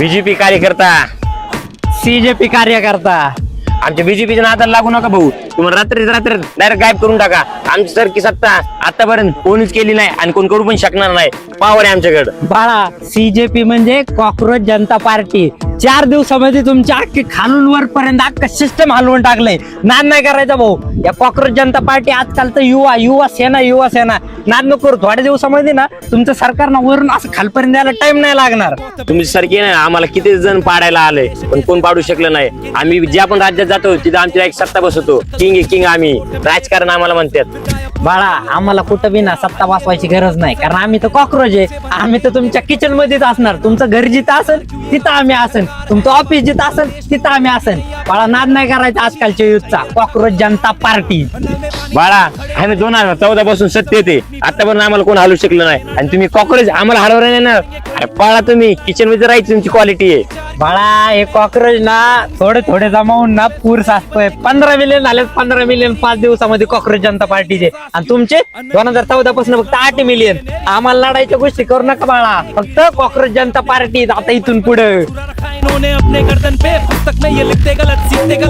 BJP कार्यकर्ता, CJP कार्यकर्ता. आमच्या बीजेपीच्या नादाला लागू नका भाऊ. तुम्हाला रात्री डायरेक्ट गायब करून टाका. आमची सरकी सत्ता आतापर्यंत कोणीच केली नाही आणि कोण करू पण शकणार नाही. पावर आहे आमच्याकडे. बाळा, सीजेपी म्हणजे कॉक्रोच जनता पार्टी. 4 दिवसामध्ये तुमच्या अख्खी खालून वरपर्यंत अख्खं सिस्टम हलवून टाकलंय. नाद नाही करायचा भाऊ. या कॉक्रोच जनता पार्टी आजकाल तर युवा सेना नाद नको करू. थोड्या दिवसामध्ये ना तुमचं सरकार ना वरून असं खालपर्यंत यायला टाइम नाही लागणार. तुमची सरकी नाही, आम्हाला किती जण पाडायला आले पण कोण पाडू शकलं नाही. आम्ही ज्या पण राज्यात जातो तिथं आमची एक सत्ता बसवतो. किंग आम्ही. राजकारण आम्हाला म्हणतात. बाळा, आम्हाला कुठं बी ना सत्ता वाचवायची गरज नाही, कारण आम्ही तर कॉक्रोच आहे. आम्ही तर तुमच्या किचन मध्येच असणार. तुमचं घर जिथं असेल तिथं आम्ही असेल. तुमचं ऑफिस जिथं असेल तिथं आम्ही असेल. बाळा, नाद नाही करायचा आजकालच्या युथचा. कॉक्रोच जनता पार्टी. बाळा, आम्ही 2014 पासून सत्य येते. आतापर्यंत आम्हाला कोण हलवू शकलं नाही आणि तुम्ही कॉक्रोच आम्हाला हलवणार नाही ना. अरे बाळा, तुम्ही किचन मध्ये राहायची तुमची क्वालिटी आहे. बाळा, हे कॉक्रोच ना थोडे जमावून ना पूर साचतोय. 15 मिलियन झाले. 15 मिलियन 5 दिवसामध्ये कॉक्रोच जनता पार्टीचे. आणि तुमचे 2014 पासून फक्त 8 मिलियन. आम्हाला लढायच्या गोष्टी करू नका बाळा. फक्त कॉक्रोच जनता पार्टी आता इथून पुढे. इन्होंने अपने गर्दन पे पुस्तक में ये लिखते गलत सीखते गलत